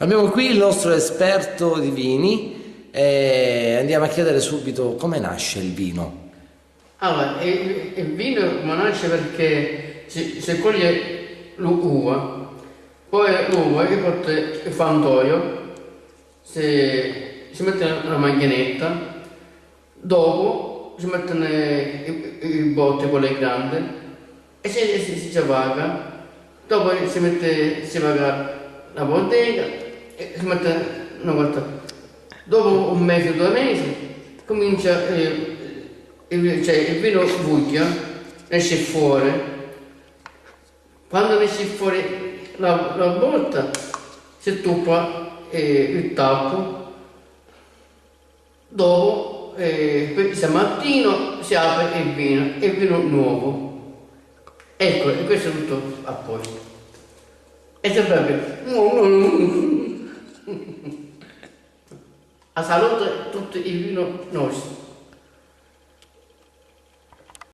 Abbiamo qui il nostro esperto di vini e andiamo a chiedere subito come nasce il vino. Allora, il vino come nasce perché si coglie l'uva, poi l'uva che porta il frantoio, si mette nella macchinetta, dopo si mettono i botti, quelle grandi, e si vaga, dopo si vaga la bottega e si mette una volta. Dopo un mese o 2 mesi comincia il vino vuglia, esce fuori. Quando esce fuori la botta si tuppa il tappo, dopo stamattina si apre il vino nuovo. Ecco, e questo è tutto a posto. E sempre a salute tutto il vino nostro.